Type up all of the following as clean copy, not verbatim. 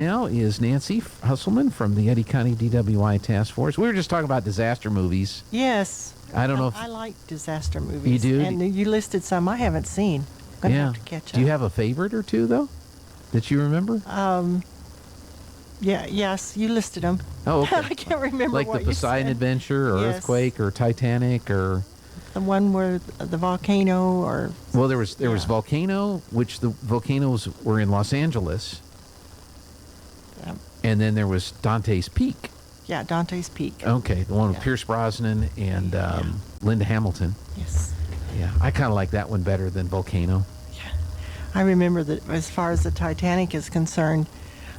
Now is Nancy Husselman from the Eddy County DWI Task Force. We were just talking about disaster movies. Yes. I don't know if I like disaster movies. you do. And you listed some I haven't seen. I'm gonna have to catch up. Do you have a favorite or two though that you remember? Yes, you listed them. Oh, okay. I can't remember like what the Poseidon you said. Adventure, or Yes. Earthquake, or Titanic, or The one where the volcano, or well, there was Volcano, which the volcanoes were in Los Angeles, and then there was Dante's Peak. yeah, Dante's Peak. Okay, the one with Yeah. Pierce Brosnan and Linda Hamilton. Yes. Yeah, I kind of like that one better than Volcano. I remember that as far as the Titanic is concerned,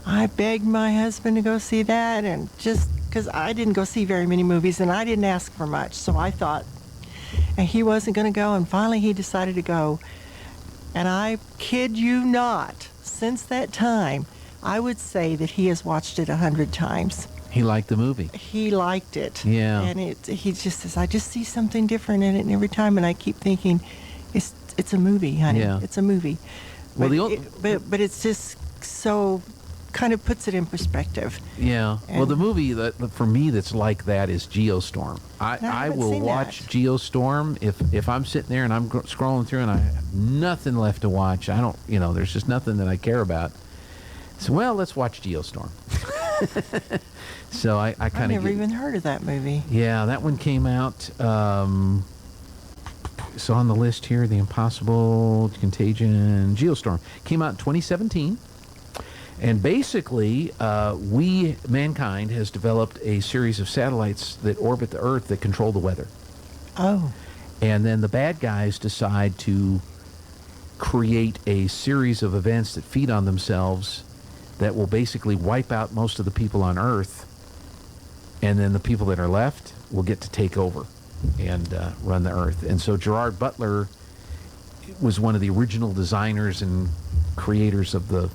I begged my husband to go see that, and just because I didn't go see very many movies and I didn't ask for much, so I thought, and he wasn't going to go, and finally he decided to go. And I kid you not, since that time, I would say that he has watched it 100 times. He liked the movie. He liked it. Yeah. And he just says, I just see something different in it, and every time, and I keep thinking, it's a movie, honey. Yeah. It's a movie. Well, But it's just so kind of puts it in perspective. Yeah. Well, the movie that for me that's like that is Geostorm. I will watch Geostorm if I'm sitting there and I'm scrolling through and I have nothing left to watch. I don't, there's just nothing that I care about. So, well, let's watch Geostorm. So I kind of I've never even heard of that movie. Yeah, that one came out. It's on the list here. The Impossible, Contagion, Geostorm came out in 2017. And basically, mankind has developed a series of satellites that orbit the Earth that control the weather. Oh. And then the bad guys decide to create a series of events that feed on themselves that will basically wipe out most of the people on Earth. And then the people that are left will get to take over and run the Earth. And so Gerard Butler was one of the original designers and creators of the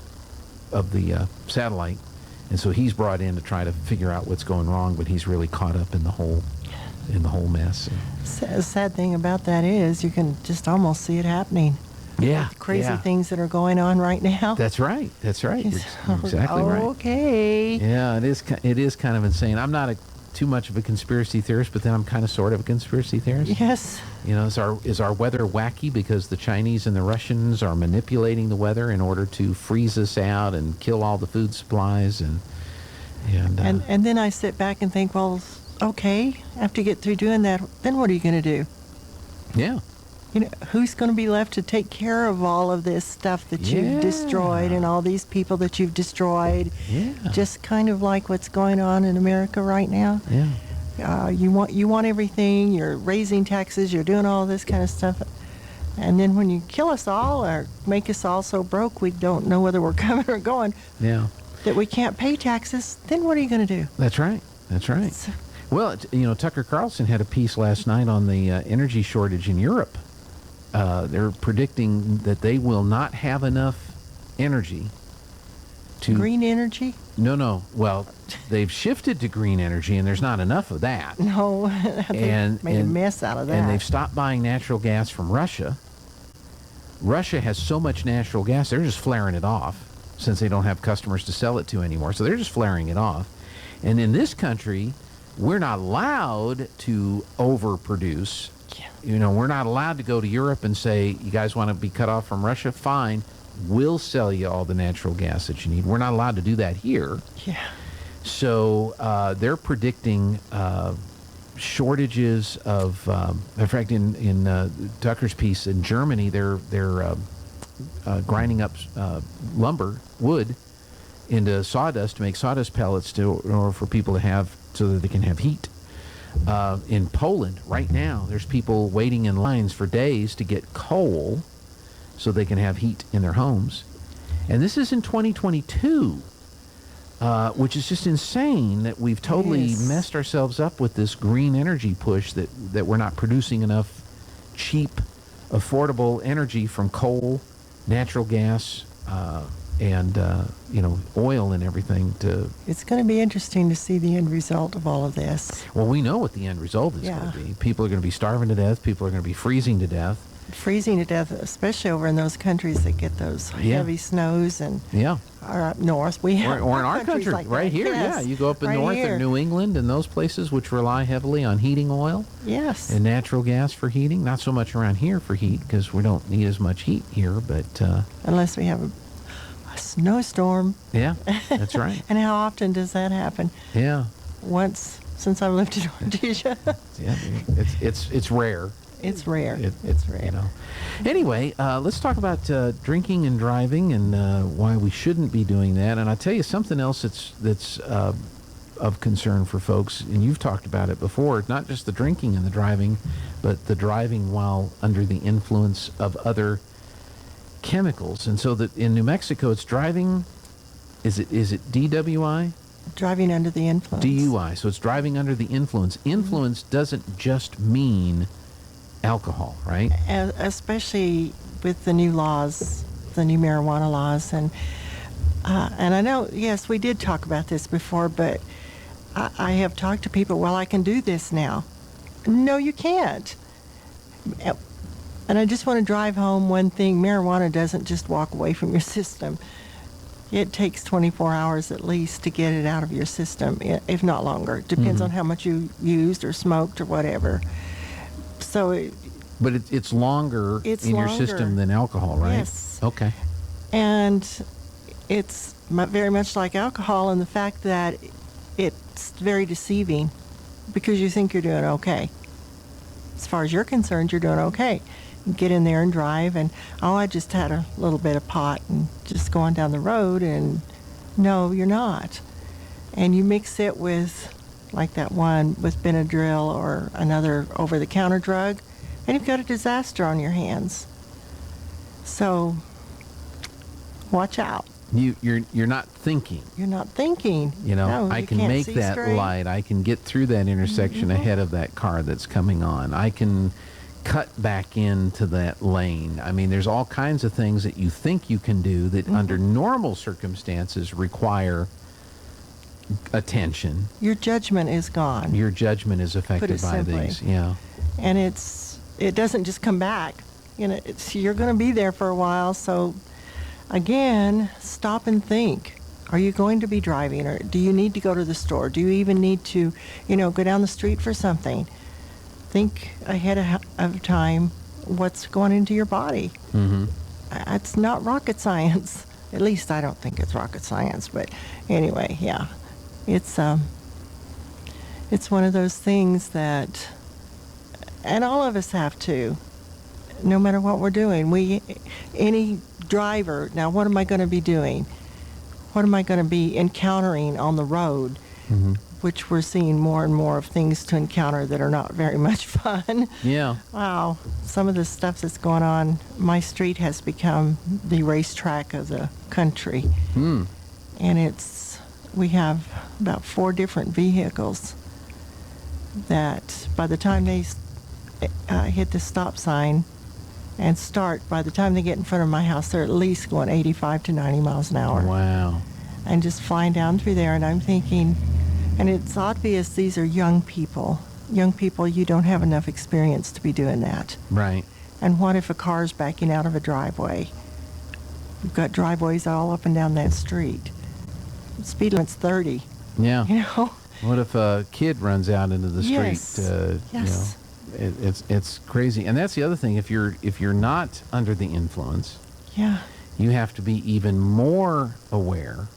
satellite, and so he's brought in to try to figure out what's going wrong, but he's really caught up in the whole mess. Sad thing about that is you can just almost see it happening. Yeah, The crazy things that are going on right now. That's right. You're exactly right. Okay. Yeah, it is kind of insane. I'm not too much of a conspiracy theorist, but then I'm kind of sort of a conspiracy theorist. Yes. Is our weather wacky because the Chinese and the Russians are manipulating the weather in order to freeze us out and kill all the food supplies and then I sit back and think, well, okay, after you get through doing that, then what are you going to do? Yeah. Who's going to be left to take care of all of this stuff that you've destroyed and all these people that you've destroyed? Yeah. Just kind of like what's going on in America right now. Yeah. You want everything. You're raising taxes. You're doing all this kind of stuff. And then when you kill us all or make us all so broke we don't know whether we're coming or going, that we can't pay taxes, then what are you going to do? That's right. Well, Tucker Carlson had a piece last night on the energy shortage in Europe. They're predicting that they will not have enough energy to... Green energy? No. Well, they've shifted to green energy, and there's not enough of that. No, they made a mess out of that. And they've stopped buying natural gas from Russia. Russia has so much natural gas, they're just flaring it off since they don't have customers to sell it to anymore. So they're just flaring it off. And in this country, we're not allowed to overproduce. We're not allowed to go to Europe and say, you guys want to be cut off from Russia? Fine. We'll sell you all the natural gas that you need. We're not allowed to do that here. Yeah. So they're predicting shortages of, in fact, in Tucker's piece in Germany, they're grinding up wood into sawdust to make sawdust pellets in order for people to have so that they can have heat. In Poland right now, there's people waiting in lines for days to get coal so they can have heat in their homes. And this is in 2022, which is just insane that we've totally messed ourselves up with this green energy push, that we're not producing enough cheap, affordable energy from coal, natural gas, and oil and everything to... It's going to be interesting to see the end result of all of this. Well, we know what the end result is going to be. People are going to be starving to death. People are going to be freezing to death. freezing to death, especially over in those countries that get those Yeah. heavy snows and Yeah. are up north. We have Or in our countries country, like right that. here, Yes, yeah. You go up in right north here. in New England and those places which rely heavily on heating oil Yes. and natural gas for heating. Not so much around here for heat because we don't need as much heat here, but Unless we have a snowstorm. yeah, that's right. And how often does that happen? Yeah, Once since I lived in Rhodesia. yeah. It's rare. It's rare. It- It's rare. You know. Anyway, let's talk about drinking and driving and why we shouldn't be doing that. And I'll tell you something else that's of concern for folks, and you've talked about it before. Not just the drinking and the driving, but the driving while under the influence of other chemicals. And so that in New Mexico, it's driving. Is it DWI? Driving under the influence. DUI. So it's driving under the influence. Influence doesn't just mean alcohol, right? Especially with the new laws, the new marijuana laws, and I know, yes, we did talk about this before, but I have talked to people. Well, I can do this now. No, you can't. And I just want to drive home one thing: marijuana doesn't just walk away from your system. It takes 24 hours at least to get it out of your system, if not longer. It depends on how much you used or smoked or whatever. So, But it's longer It's in your longer. system than alcohol, right? Yes. Okay. and it's very much like alcohol in the fact that it's very deceiving because you think you're doing okay. As far as you're concerned, you're doing okay. You get in there and drive, and I just had a little bit of pot and just going down the road, and no, you're not. And you mix it with, like that one with Benadryl or another over-the-counter drug, and you've got a disaster on your hands. So, watch out. You're not thinking. You're not thinking. You know, No, I you can can't make see that straight. light. I can get through that intersection ahead of that car that's coming on. I can cut back into that lane. I mean, there's all kinds of things that you think you can do that under normal circumstances require attention. Your judgment is gone. Your judgment is affected it by simply. these. Yeah. And it doesn't just come back. You know, you're going to be there for a while. So, again, stop and think. Are you going to be driving, or do you need to go to the store? Do you even need to, go down the street for something? Think ahead of time what's going into your body. Mm-hmm. It's not rocket science. At least I don't think it's rocket science. But anyway, yeah, it's one of those things that, and all of us have to, no matter what we're doing. Any driver, now what am I going to be doing? What am I going to be encountering on the road? Mm-hmm. Which we're seeing more and more of things to encounter that are not very much fun. Yeah. Wow, some of the stuff that's going on. My street has become the racetrack of the country. Hmm. And we have about 4 different vehicles that by the time they hit the stop sign and start, by the time they get in front of my house, they're at least going 85 to 90 miles an hour. Wow. And just flying down through there, and I'm thinking, and it's obvious these are young people. Young people, you don't have enough experience to be doing that. Right. And what if a car's backing out of a driveway? You've got driveways all up and down that street. Speed limit's 30, Yeah. What if a kid runs out into the street? Yes. Yes. It's crazy. And that's the other thing. If you're not under the influence, Yeah, you have to be even more aware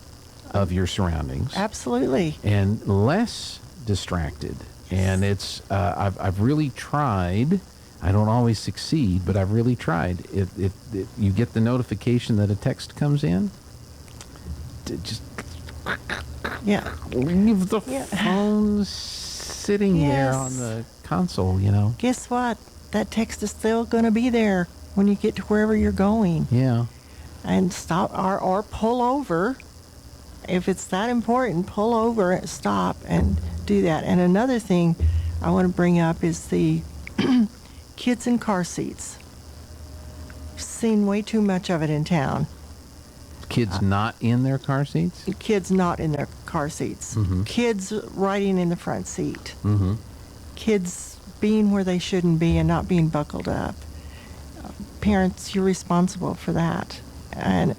of your surroundings absolutely. and less distracted. And it's I've really tried. I don't always succeed, but I've really tried. If you get the notification that a text comes in, just Yeah. leave the Yeah. phone sitting there on Yes. the console. Guess what? That text is still going to be there when you get to wherever you're going. Yeah. And stop or pull over. If it's that important, pull over and stop and do that. And another thing I want to bring up is the kids in car seats. Seen way too much of it in town. Kids not in their car seats? Kids not in their car seats. Mhm. Kids riding in the front seat. Mm-hmm. Kids being where they shouldn't be and not being buckled up. parents, you're responsible for that. And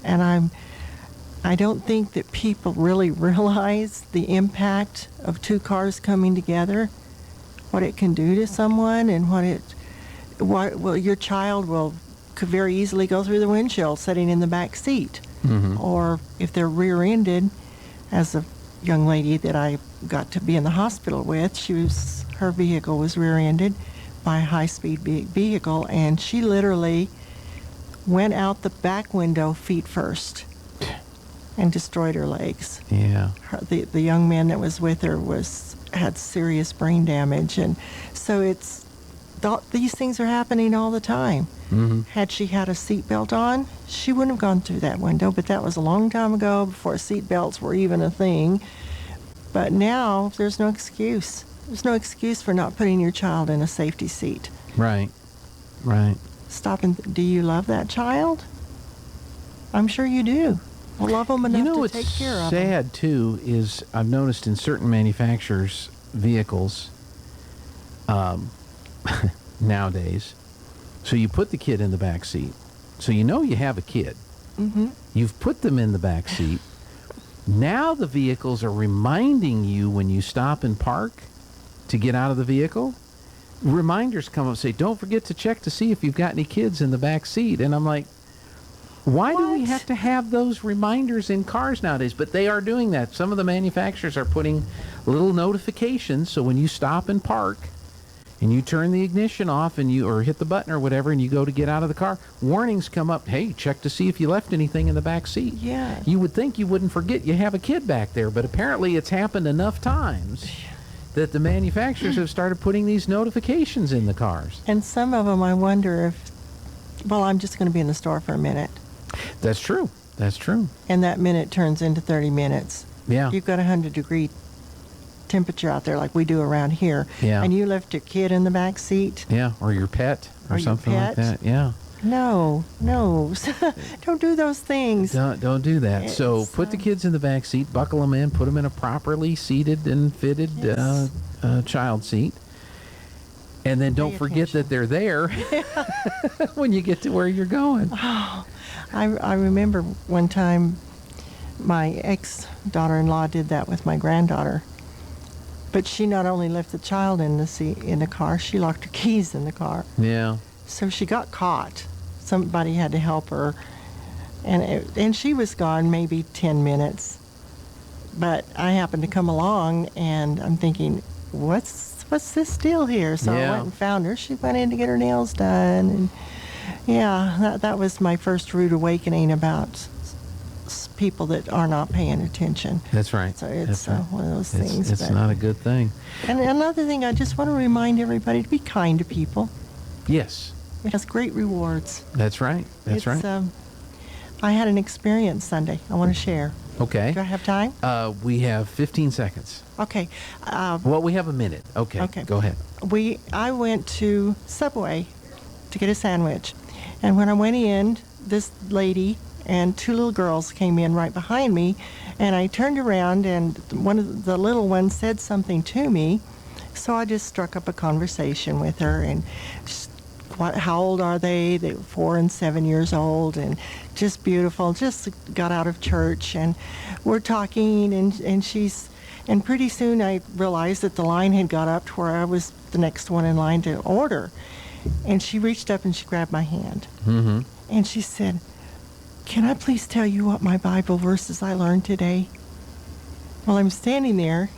I don't think that people really realize the impact of two cars coming together, what it can do to someone, and well, your child could very easily go through the windshield sitting in the back seat. Or if they're rear-ended, as a young lady that I got to be in the hospital with, her vehicle was rear-ended by a high-speed vehicle, and she literally went out the back window feet first and destroyed her legs. Yeah. The young man that was with her had serious brain damage, and so these things are happening all the time. Had she had a seatbelt on, she wouldn't have gone through that window, but that was a long time ago, before seatbelts were even a thing. But now there's no excuse. There's no excuse for not putting your child in a safety seat. Right. Stop and do you love that child? I'm sure you do. Well, love them enough to take care of them. What's sad too is I've noticed in certain manufacturers' vehicles nowadays. So you put the kid in the back seat. So you know you have a kid. You've put them in the back seat. Now the vehicles are reminding you when you stop and park to get out of the vehicle. Reminders come up and say, don't forget to check to see if you've got any kids in the back seat. And I'm like, why do we have to have those reminders in cars nowadays? But they are doing that. Some of the manufacturers are putting little notifications, so when you stop and park and you turn the ignition off or hit the button or whatever, and you go to get out of the car, warnings come up. Hey, check to see if you left anything in the back seat. Yeah. You would think you wouldn't forget you have a kid back there, but apparently it's happened enough times that the manufacturers have started putting these notifications in the cars. And some of them, I wonder if, well, I'm just going to be in the store for a minute. That's true. And that minute turns into 30 minutes. Yeah. You've got 100-degree temperature out there like we do around here. Yeah. And you left your kid in the back seat. Yeah, or your pet or something like that. Yeah. No. Don't do those things. Don't do that. So put the kids in the back seat, buckle them in, put them in a properly seated and fitted child seat. And then don't forget that they're there when you get to where you're going. Oh, I remember one time my ex-daughter-in-law did that with my granddaughter. But she not only left the child in the car, she locked her keys in the car. Yeah. So she got caught. Somebody had to help her, and she was gone maybe 10 minutes. But I happened to come along, and I'm thinking, what's this deal here? So I went and found her. She went in to get her nails done, and that was my first rude awakening about people that are not paying attention. That's right. So it's one of those things. It's not a good thing. And another thing, I just want to remind everybody to be kind to people. Yes. It has great rewards. That's right. I had an experience Sunday I want to share. Okay. Do I have time? We have 15 seconds. Okay. Well, we have a minute. Okay. Go ahead. I went to Subway to get a sandwich. And when I went in, this lady and two little girls came in right behind me. And I turned around, and one of the little ones said something to me. So I just struck up a conversation with her, and how old are they? They were 4 and 7 years old, and just beautiful. Just got out of church, and we're talking, and pretty soon I realized that the line had got up to where I was the next one in line to order. And she reached up and she grabbed my hand. Mm-hmm. And she said, "Can I please tell you what my Bible verses I learned today?" Well, I'm standing there,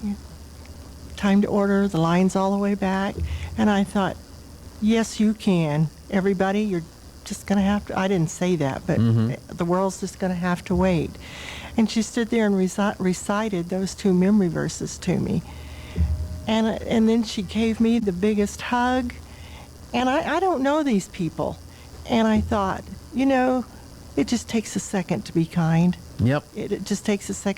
time to order, the line's all the way back, and I thought, yes, you can. Everybody, you're just going to have to, I didn't say that, but the world's just going to have to wait. And she stood there and recited those two memory verses to me. And then she gave me the biggest hug. And I don't know these people. And I thought, it just takes a second to be kind. Yep. It just takes a second